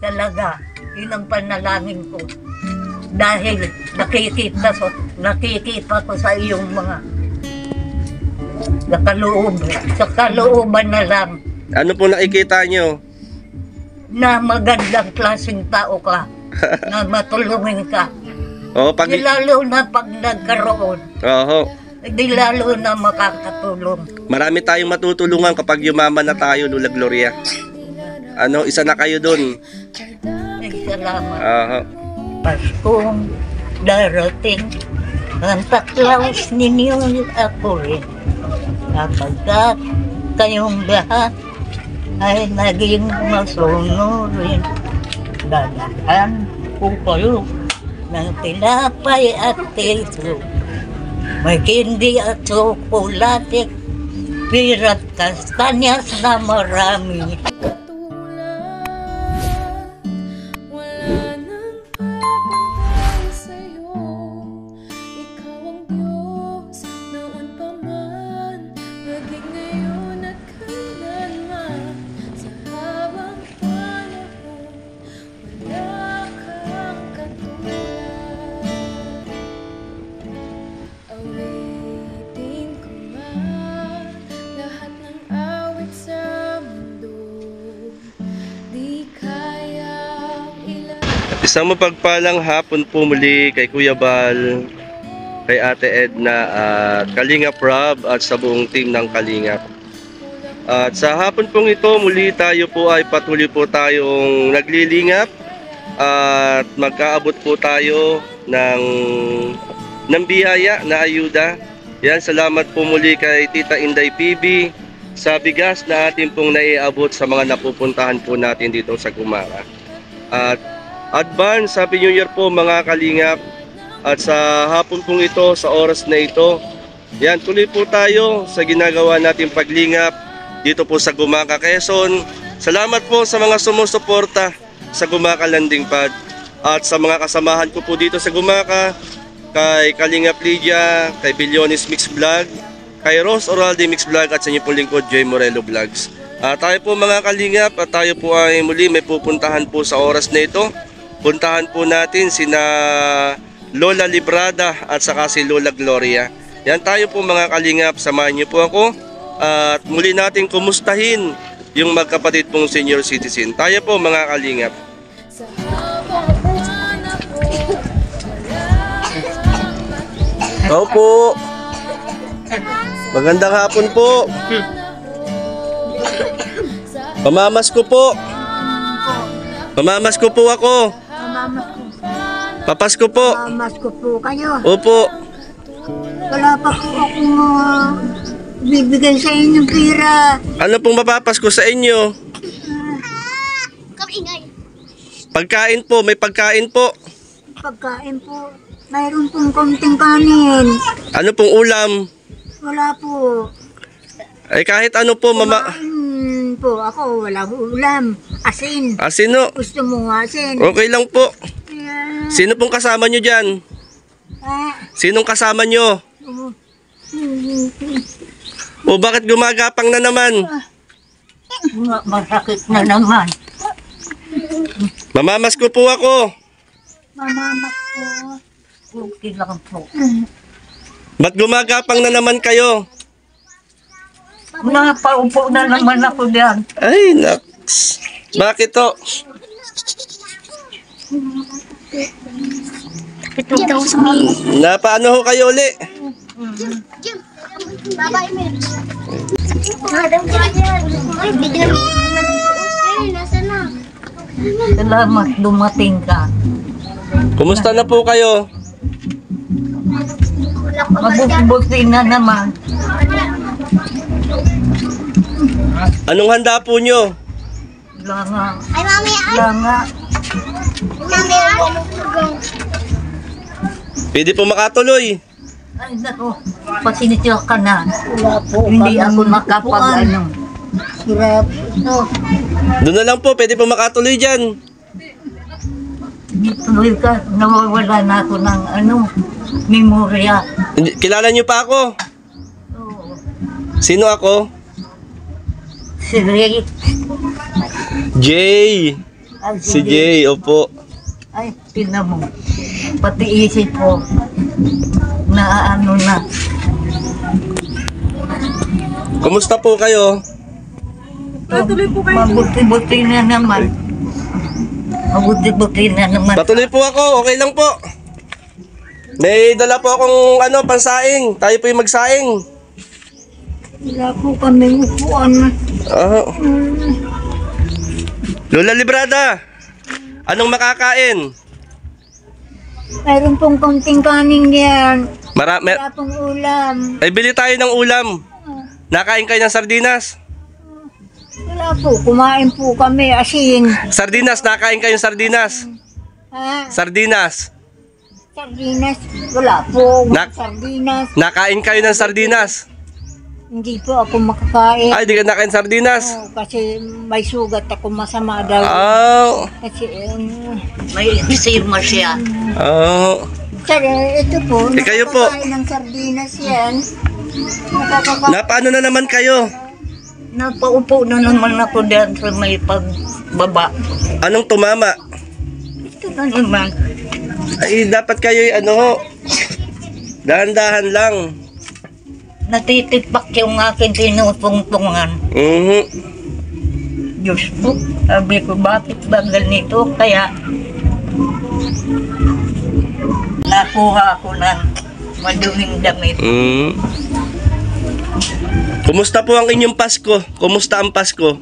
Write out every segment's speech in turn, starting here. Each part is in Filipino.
Talaga, yun ang panalangin ko. Dahil nakikita ko sa iyong mga sa kalooban na lang Ano po nakikita nyo? na magandang klaseng tao ka, na matulungin ka. Oo, pag... Di lalo na pag nagkaroon, Oo. di lalo na makakatulong. Marami tayong matutulungan kapag yumaman na tayo, Lola Gloria. Ano, isa na kayo dun. Ay, salamat. Oo. Paskong darating, ang taklaus ninyo ako rin. Kapagkat kayong lahat ay naging masunurin, dadahan ko kayo ng tinapay at tito. May kindi at tsokolate, pirat kastanyas na marami. Isang mapagpalang hapon po muli kay Kuya Bal, kay Ate Edna at Kalingap Rob at sa buong team ng Kalingap. At sa hapon pong ito muli tayo po ay patuloy po tayong naglilingap at magkaabot po tayo ng biyaya na ayuda. Yan, salamat po muli kay Tita Inday PB sa bigas na atin pong naiabot sa mga napupuntahan po natin dito sa Gumara. At advance Happy New Year po mga Kalingap. At sa hapon pong ito, sa oras na ito, yan, tuloy po tayo sa ginagawa nating paglingap dito po sa Gumaka, Quezon. Salamat po sa mga sumusuporta sa Gumaka Landing Pad. At sa mga kasamahan ko po dito sa Gumaka, kay Kalingap Lydia, kay Bilyonis Mix Vlog, kay Rose Oralde Mix Vlog at sa inyo pong lingkod, Joy Morelo Vlogs. Tayo po mga Kalingap at tayo po ay muli may pupuntahan po sa oras na ito. Puntahan po natin sina Lola Librada at saka si Lola Gloria. Yan, tayo po mga Kalingap, samahan niyo po ako at muli natin kumustahin yung magkapatid pong senior citizen. Tayo po mga Kalingap. Opo. Magandang hapon po. Pamamas ko po. Pamamas ko po ako. Papasko po. Masko po kayo. Opo. Wala pa po akong bibigyan sa inyong pira. Ano pong mapapasko sa inyo? Kamingay. Pagkain po, may pagkain po. Pagkain po, mayroon pong konting kanin. Ano pong ulam? Wala po. Ay kahit ano po, mama. Kumain po ako, wala ulam. Asin. Sino? Gusto mo asin? Okay lang po. Yeah. Sino pong kasama nyo dyan? Sinong kasama nyo? O bakit gumagapang na naman? Masakit na naman. Mamamas ko po ako. Mamamas po. Okay lang po. Ba't gumagapang na naman kayo? Napaupo na naman ako diyan. Ay, naks. Bakit to? Ito daw sa mga. Napaano ho kayo uli? Jim. Babay mo. Madam ko yan. Ay, bigyan mo. Eh, nasa na? Salamat dumating ka. Kumusta na po kayo? Mabuti na naman. Anong handa po nyo? Wala nga. Ay, mami, ay. Wala nga. Mami, ay. Pwede po makatuloy. Ay, naku. Pasensya ka na. Hindi ako makapag-ano. Hirap. Doon na lang po, pwede po makatuloy dyan. Tuloy ka. Nawawala na ako ng memorya. Kilala nyo pa ako? Oo. Sino ako? Si Ray. Jay. Ay, Si Jay, opo. Ay, tingnan mo. Pati isip ko, na ano na. Kumusta po kayo? Mabuti-buti na naman. Mabuti-buti na naman. Patuloy po ako, okay lang po. May dala po akong pansaing. Tayo po yung magsaing. Wala po kami upuan. Ah. Lola Librada, anong makakain? Mayroon pong konting kanin yan. Marami. Wala pong ulam. Ay, bili tayo ng ulam. Nakain kayo ng sardinas? Wala po, kumain po kami, asin. Sardinas, nakain kayo ng sardinas? Ha? Sardinas. Sardinas? Wala po. Sardinas. Nakain kayo ng sardinas? Hindi po ako makakain. Ay, di ka nakain sardinas? Oo, kasi may sugat ako, masama daw. Oh. Kasi may sirma siya. Oh. Sir, ito po, Kayo po. nakakakain ng sardinas yan. Nakakakain. Paano na naman kayo? Napaupo na naman ako dyan sa may pagbaba. Anong tumama? Ito na naman. Ay, dapat kayo dahan-dahan lang. Natitikpak yung aking tinutungtungan. Diyos po, sabi ko, bakit ba ganito? Kaya, nakuha ako ng maduming damit. Kumusta po ang inyong Pasko? Kumusta ang Pasko?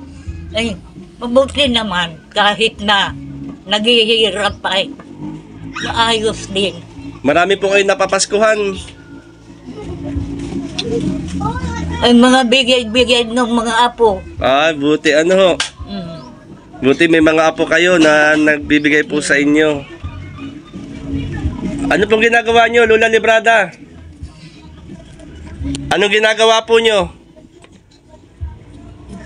Ay, mabuti naman, kahit na naghihirap ay, maayos din. Marami po kayo napapaskuhan. Ay, mga bigay-bigay ng mga apo. Ay, buti Buti may mga apo kayo na nagbibigay po sa inyo. Ano pong ginagawa nyo, Lola Librada? Anong ginagawa po nyo?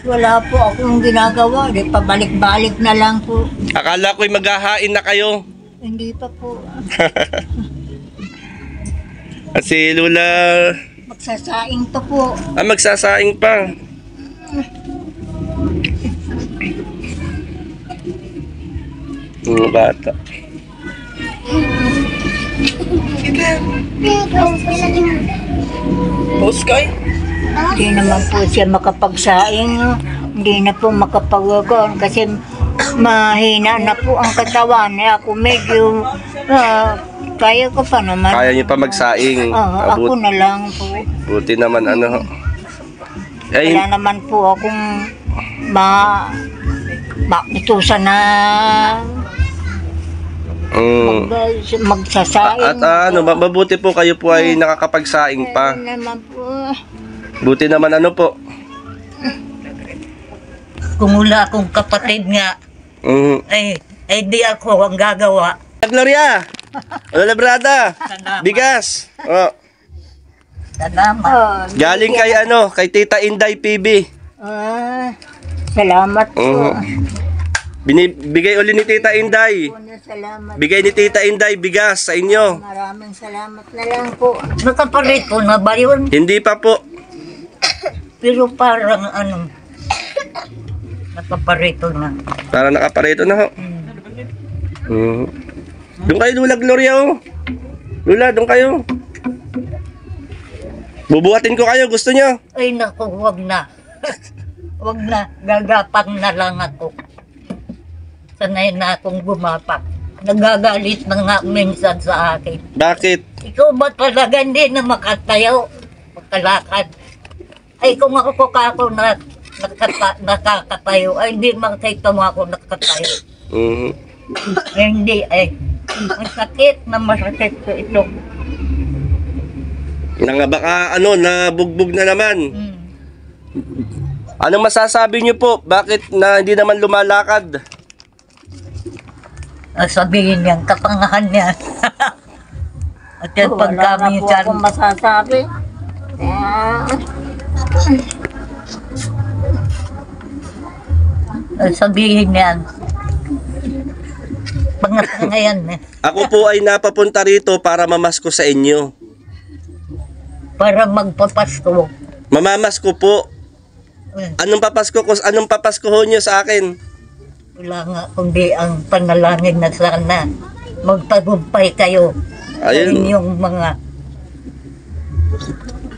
Wala po akong ginagawa, di pabalik-balik na lang po. Akala ko'y maghahain na kayo. Hindi pa po. At si Lola, Magsasaing to po. magsasaing pa. Mga bata. Puskay? Hindi naman po siya makapagsaing. Hindi na po makapagagon kasi mahina na po ang katawan. Ako medyo kaya ko pa naman. Kaya niyo pa magsaing. Ako na lang po. Buti naman Ay, Wala naman po akong makutusan na magsasaing. at mabuti po kayo po ay nakakapagsaing pa. Naman po. Buti naman po. Kung wala akong kapatid nga, ay di ako ang gagawa. Gloria! Lola Librada! Salamat. Bigas! Oh. Salamat. Galing kay Tita Inday PB. Salamat po. Binibigay uli ni Tita Inday. Salamat. Bigay ni Tita Inday bigas sa inyo. Maraming salamat na lang po. Nakapalit ko na ba yun? Hindi pa po. Pero parang nakaparito na. Para nakapareto na ho. Doon kayo, Lola Gloria, Lola, doon kayo. Bubuhatin ko kayo, gusto nyo? Ay naku, wag na. Wag na, gagapang na lang ako. Sanay na akong gumapak. Nagagalit na nga minsan sa akin. Bakit? Ikaw ba talaga hindi na makatayo? Makalakad. Ay kung ako na nakakatayo, ay hindi makita mo ako nakatayo. Ay hindi, masakit ko ito. Baka nabugbog na naman. Anong masasabi niyo po? Bakit na hindi naman lumalakad? Sabihin niya, kapangahan niya. At yan pagkami Wala na po akong masasabi. sabihin niyan. Pangatanga yan Ako po ay napapunta rito para mamasko sa inyo. para magpapasko. Mamamasko po. Anong papasko ho niyo sa akin? Wala nga kundi ang panalangin na sana magtagumpay kayo sa Ayun. inyong mga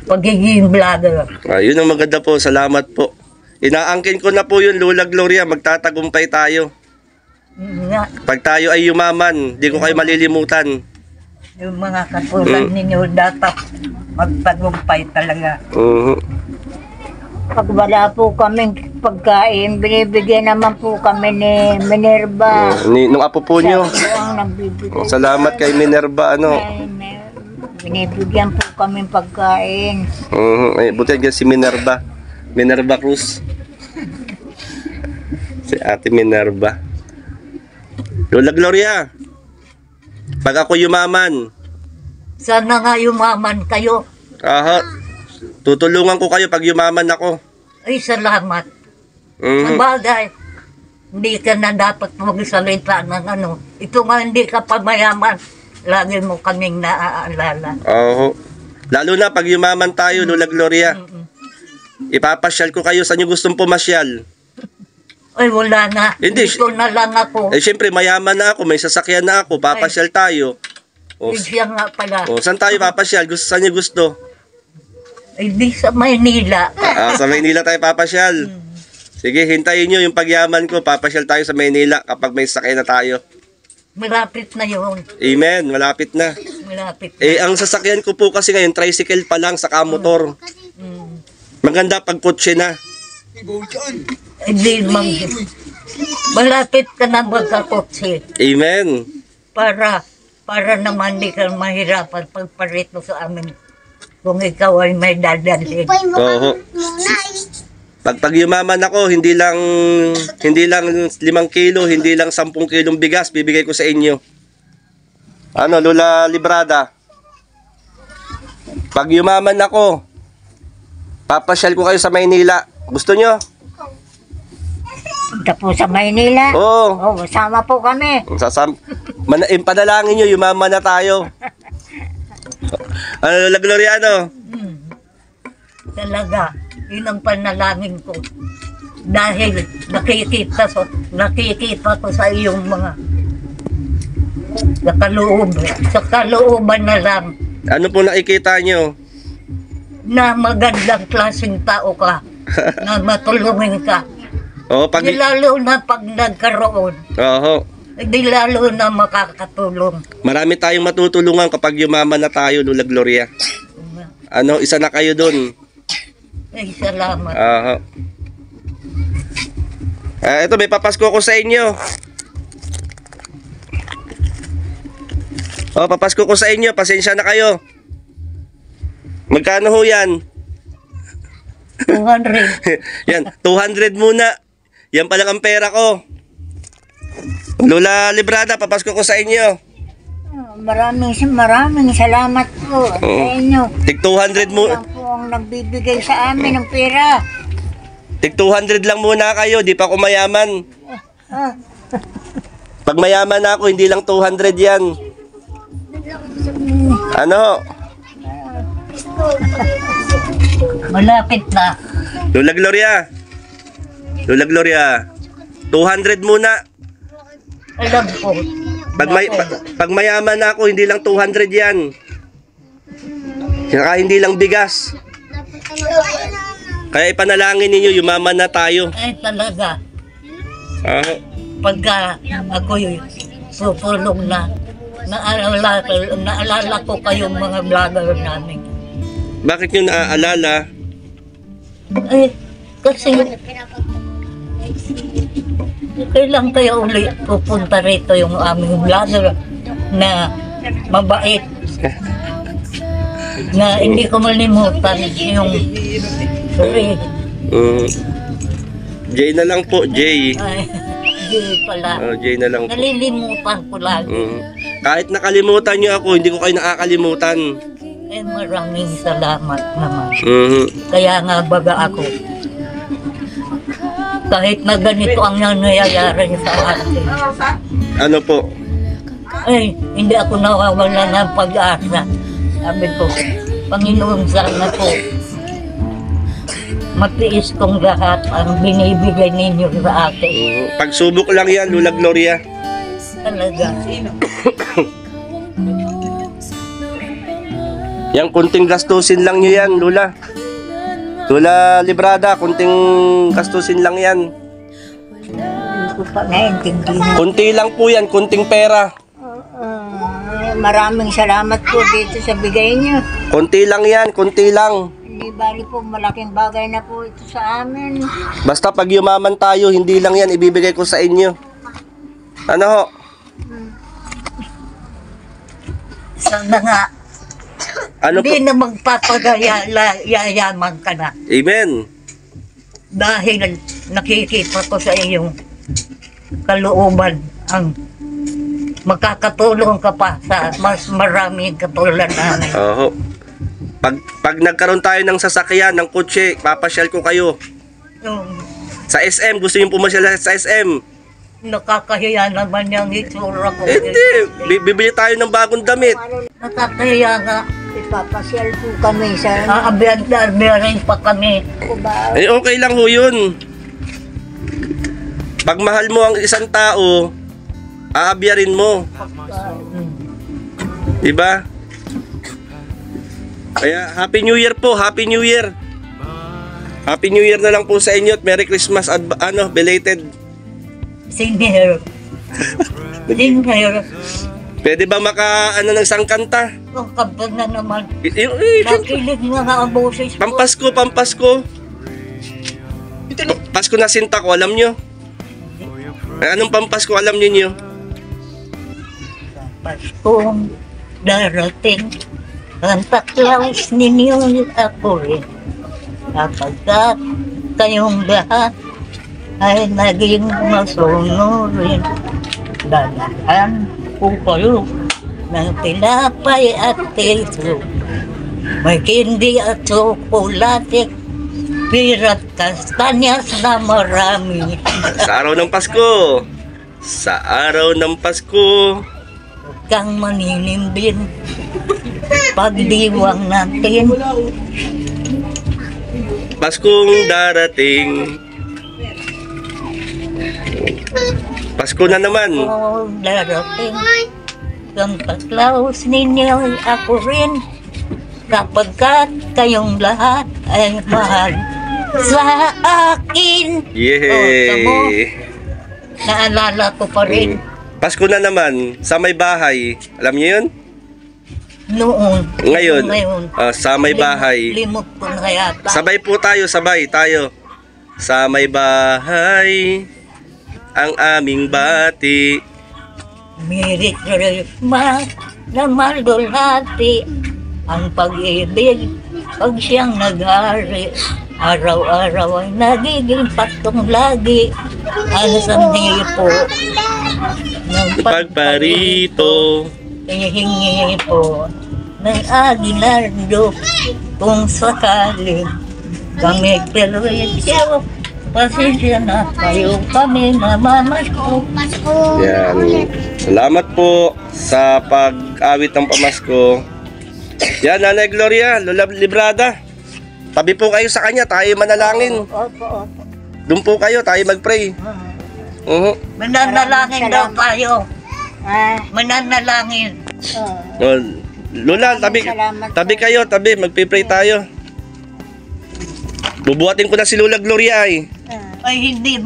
pagiging vlogger. Ayun ang maganda po. Salamat po. Inaangkin ko na po yun, Lola Gloria. Magtatagumpay tayo. Nga, Pag tayo ay yumaman, di ko kayo malilimutan. yung mga katulad ninyo dapat magtagumpay talaga. Pag wala po kaming pagkain, binibigyan naman po kami ni Minerva. Nung apo po nyo. Siya po ang nagbibigay. Salamat kay Minerva, ano. Binibigyan po kami pagkain. Ay, buti yan si Minerva. Minerva Cruz. Si Ate Minerva. Lola Gloria, pag ako yumaman, Sana nga yumaman kayo. tutulungan ko kayo pag yumaman ako. Ay, salamat. Mhm. Sabagay, hindi ka na dapat magsalita ng ano. Ito nga hindi ka pa mayaman. Lagi mo kaming naaalala. Oo. Lalo na pag yumaman tayo, Lola Gloria. Ipapasyal ko kayo. Saan nyo gustong pumasyal? Ay, wala na. Hindi. Dito na lang ako. Eh, syempre, mayaman na ako. May sasakyan na ako. Papasyal tayo. O, Siya nga pala. saan tayo papasyal? Saan nyo gusto? Ay, di sa Maynila. Sa Maynila tayo papasyal. Sige, hintayin nyo yung pagyaman ko. Papasyal tayo sa Maynila kapag may sasakyan na tayo. Malapit na yun. Amen. Malapit na. Malapit na. Eh, ang sasakyan ko po kasi ngayon, tricycle pa lang, saka motor. Mm. Maganda pag kotse na. Hindi malapit ka na magkakotse. Amen. Para naman di ka mahirapan pagparito sa amin kung ikaw ay may dadalhin. Oo. Pag yumaman ako, hindi lang 5 kilo, hindi lang 10 kilong bigas, bibigay ko sa inyo. Ano, Lola Librada? Pag yumaman ako, papasyal ko kayo sa Maynila. Gusto nyo? Punta po sa Maynila. Oo. Oh, sama po kami. Panalangin nyo, yumaman na tayo. Ano, Lola Gloriano? Talaga, yun ang panalangin ko. Dahil nakikita ko sa iyong mga sa kalooban na lang Ano po nakikita nyo? na magandang klaseng tao ka, na matulungin ka. Oo, Di lalo na pag nagkaroon, Oo. di lalo na makakatulong. Marami tayong matutulungan kapag yumaman na tayo, Lola Gloria. Ano, isa na kayo dun. Ay, salamat. Ito, may papasko ko sa inyo. Papasko ko sa inyo. Pasensya na kayo. Magkano ho yan? 200. Yan, 200 muna. Yan palang ang pera ko. Lola Librada, papasko ko sa inyo. Maraming salamat po sa inyo. Tig 200 muna. Yan po ang nagbibigay sa amin ng pera. Tig 200 lang muna kayo. Di pa ako mayaman. Pag mayaman na ako, hindi lang 200 yan. Ano? Malapit na. Lola Gloria. Lola Gloria. 200 muna. Alam ko. Pag mayaman na ako, hindi lang 200 yan. Saka hindi lang bigas. Kaya ipanalangin ninyo, yumaman na tayo. Ay, talaga. Ah, Pagka ako'y tutulong na, naalala ko kayong mga vlogger namin. bakit nyo naaalala? Ay, kasi kailan kaya uli pupunta rito yung aming vlogger na mabait, na hindi ko malimutan yung sorry. Jay na lang po, Jay. Ay, hindi pala. Jay na lang po. Nalilimutan ko lagi. Kahit nakalimutan nyo ako, hindi ko kayo nakakalimutan. Eh, maraming salamat naman. Mhm. Kaya nga baga ako, kahit na ganito ang nangyayari sa akin, Ano po? ay, hindi ako nawawala ng pag-asa. Sabi ko, Panginoon, sana po matiis kong lahat ang binibigay ninyo sa akin. Pagsubok lang yan, Lola Gloria. Talaga. Yang kunting gastusin lang nyo yan, Lola. Lola Librada, kunting gastusin lang yan. Hindi ko pa naiintindihan. Kunti lang po yan, kunting pera. Maraming salamat po dito sa bigay niyo. Kunti lang yan, kunti lang. Hindi bali po, malaking bagay na po ito sa amin. Basta pag yumaman tayo, hindi lang yan ibibigay ko sa inyo. Ano ho? Sana nga, Ano po? hindi na magpapagayaman ka na. Amen. Dahil nakikita ko sa iyong kalooban ang makakatulong ka pa sa mas maraming katulad namin. Oo. Pag nagkaroon tayo ng sasakyan, ng kotse, papasyal ko kayo. Yung Sa SM, gusto niyo pumasyal sa SM? nakakahiya naman yung itsura ko. Hindi, bibili tayo ng bagong damit. Nakakahiya nga. Ipapasyal po kami sa Aabiyan pa kami. Cubao. Eh okay lang ho yun. Pag mahal mo ang isang tao, aabyarin mo. Diba? Kaya Happy New Year po, Happy New Year. Happy New Year na lang po sa inyo at Merry Christmas at belated. Senior. Senior. Pwede ba ng isang kanta? Ang kabag na naman. Siyempre, Nakilig nga nga ang boses ko. Pampasko. Pasko na sinta ko, alam nyo? Anong pampasko alam niyo? Paskong darating. Ang taklaws ninyo ako rin. Kapagkat kayong lahat ay naging masunurin. Dalahan po kayo ng tinapay at teso. May kindi at tsokolate. Pirat kastanyas na marami. Sa araw ng Pasko. Sa araw ng Pasko. Huwag kang maninimbin. Pagdiwang natin. Paskong darating. Pasko na naman. Oh, darating. Santa Claus ninyo ako rin. Kapagkat kayong lahat ay mahal sa akin. Tamo, Yay! naalala ko pa rin Pasko na naman. Sa may bahay. Alam niyo yun? noon. Ngayon. Ngayon. Sa may bahay. Limot ko na yata. Sabay po tayo, sabay tayo. Sa may bahay. Ang aming bati. Merry Christmas na malulati. Ang pag-ibig, pag siyang naghari, araw-araw ay nagiging patong lagi. Ang sanhi po ng Pagparito. hihingi po ng Aguinaldo kung sakaling kami perwisyo. Pasensya na kayo kami namamasko. Yan. Salamat po sa pag-awit ng pamasko. Yan, Nanay Gloria, Lola Librada. Tabi po kayo sa kanya, tayo manalangin. Opo. Doon po kayo, tayo mag-pray. Mananalangin daw tayo. Ah, Mananalangin. oh. Lola, tabi kayo, tabi, magpipray tayo. Bubuhatin ko na si Lola Gloria ay. Ay hindi.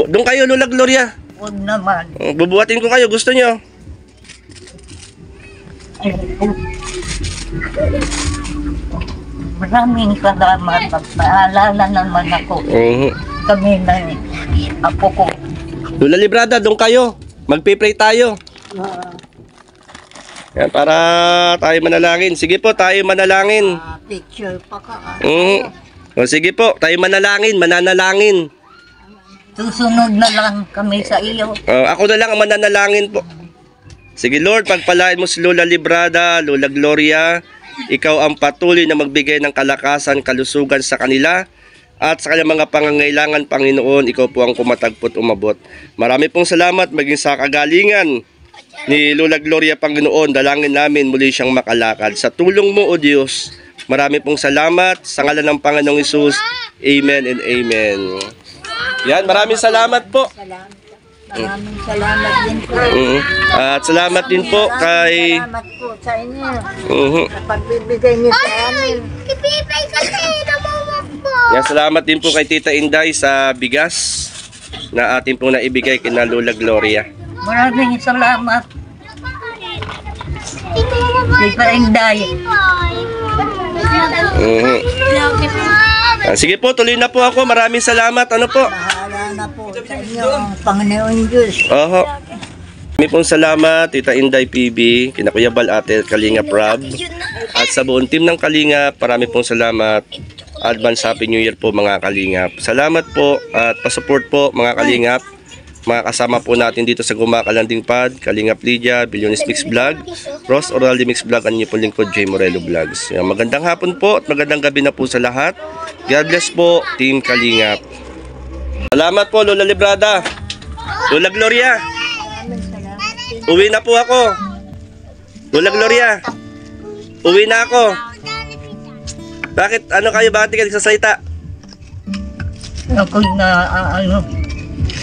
Doon kayo, Lola Gloria. Huwag naman. Bubuhatin ko kayo, gusto nyo? Maraming salamat at naalala naman ako. Kami na apo ko. Lola Librada, doon kayo. Magpipray tayo. Yan, para tayo manalangin. Sige po, tayo manalangin. Picture pa ka. O sige po, tayo mananalangin. Susunod na lang kami sa iyo. Ako na lang ang mananalangin po. Sige Lord, pagpalain mo si Lola Librada, Lola Gloria. Ikaw ang patuloy na magbigay ng kalakasan, kalusugan sa kanila. At sa kanilang mga pangangailangan, Panginoon, ikaw po ang kumatagpot umabot. Marami pong salamat maging sa kagalingan ni Lola Gloria, Panginoon. Dalangin namin muli siyang makalakad. Sa tulong mo, O Diyos, Marami pong salamat sa ngalan ng Panginoong Hesus. Amen and amen. Yan, maraming salamat po. Maraming salamat din po. At salamat din po kay... Salamat po sa inyo. Mhm. Sa pagbibigay niyo sa amin. Kipipay kasi, namumok po. Yan, salamat din po kay Tita Inday sa bigas na atin pong naibigay kina Lola Gloria. Maraming salamat. Tita Inday. Mhm. Sige po, tuloy na po ako. Maraming salamat. Ano po? Bahala na po sa inyo, Panginoon Diyos. Oho. Kami pong salamat, Tita Inday PB, kina Kuya Bal, Ate Kalinga Prab, at sa buong team ng Kalingap, marami pong salamat. Advance Happy New Year po mga Kalingap. Salamat po at pasupport po mga Kalingap. Mga kasama po natin dito sa Gumakalanding Pad, Kalingap Lydia, Billionis Mix Vlog, Ross Oraldi Mix Vlog, ang inyong pong lingkod, J. Morello Vlogs. Yan, magandang hapon po at magandang gabi na po sa lahat. God bless po, Team Kalingap. Salamat po, Lola Librada. Lola Gloria. Uwi na po ako. Lola Gloria. Uwi na ako. Bakit? Ano kayo? Bakit di ka nagsasalita? Ako'y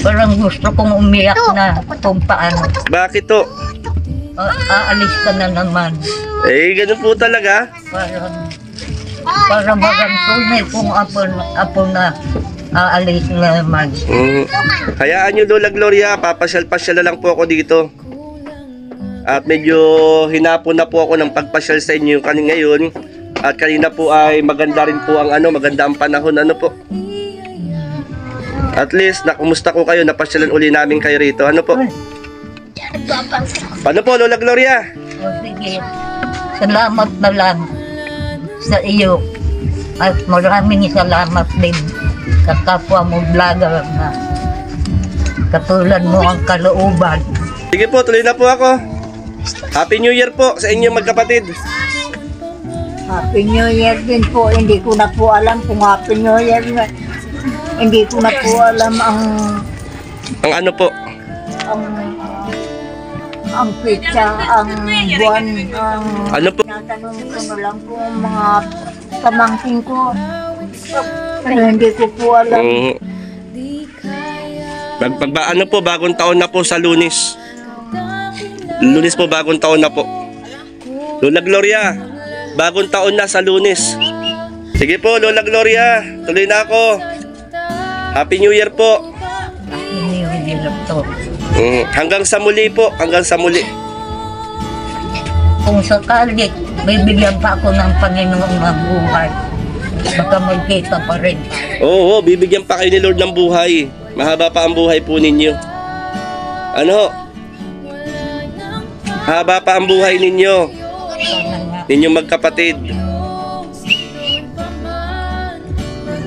parang gusto kong umiyak na kung paano. Bakit to? Aalis ka na naman. Eh, ganun po talaga. Para magantunay kung apo na aalis na naman. Hayaan nyo, Lola Gloria, papasyal-pasyal na lang po ako dito. At medyo hinapon na po ako ng pagpasyal sa inyo ngayon. At kanina po ay maganda rin po ang maganda ang panahon, ano po. At least, nakumusta ko kayo, napasyalan uli namin kayo rito, ano po. Paano po, Lola Gloria? O sige, salamat na lang sa iyo. At maraming salamat din sa kapwa mo vlogger na katulad mo ang kalooban. Sige po, tuloy na po ako. Happy New Year po sa inyong magkapatid. Happy New Year din po. Hindi ko na po alam kung Happy New Year na. Hindi ko na po alam ang Ang ano po? ang pizza, ang buwan, ang Ano po? tinatanong ko na lang po ang mga pamangkin ko. Pero hindi ko po alam. Ano po, bagong taon na po sa Lunes. Lunes po, bagong taon na po. Lola Gloria, bagong taon na sa Lunes. Sige po, Lola Gloria, tuloy na ako. Happy New Year po. Hindi yung hirap to. Hanggang sa muli po, hanggang sa muli. Kung sakali, bibigyan pa ako ng Panginoon ng buhay. Baka magkita pa rin. Oo, bibigyan pa kayo ni Lord ng buhay. Mahaba pa ang buhay po ninyo. Ano? Haba pa ang buhay ninyo. Sana nga, Ninyong magkapatid.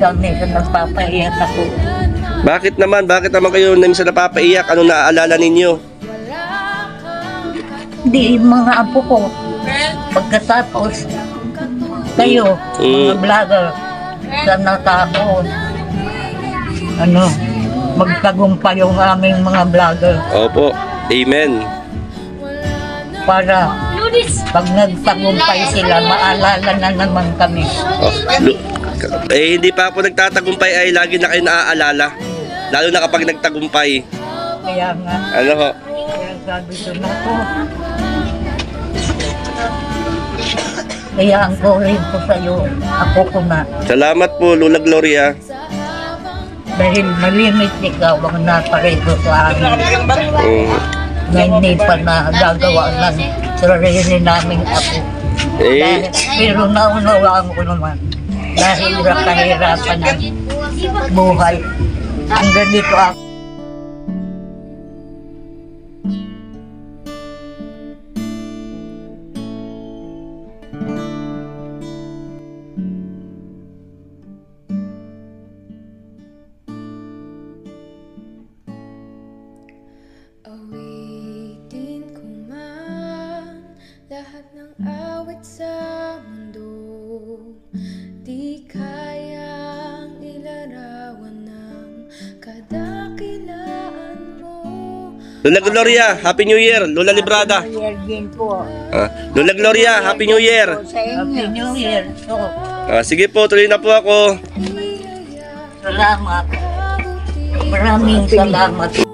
kami sa nagpapaiyak ako. Bakit naman? Bakit naman kayo sa napapaiyak? Anong naaalala ninyo? Hindi, mga apo ko. Pagkatapos, kayo, mga vlogger, sana ako, magtagumpay yung aming mga vlogger Opo. Amen. para pag nagtagumpay sila, maalala na naman kami. Hindi pa ako nagtatagumpay ay lagi na kayo naaalala. Lalo na kapag nagtagumpay. Kaya nga, Ano ho? kaya sabi ko na po. Kaya ang rin ko sa'yo, ako ko na. Salamat po, Lola Gloria. Dahil malimit ikaw ang napareto sa amin. Na hindi pa nagagawa ng sarili naming ako. Pero naunawaan ko naman. Dahil kahirapan ng buhay. Ang ganito ako. Awitin ko man lahat ng awit sa mundo, di kayang ilarawan ng kadakilaan mo. Lola Gloria, Happy New Year. Lola Librada. Year din po. Lola Gloria, Happy New Year. Sa inyo. Happy New Year. So, Sige po, tuloy na po ako. salamat. Maraming salamat.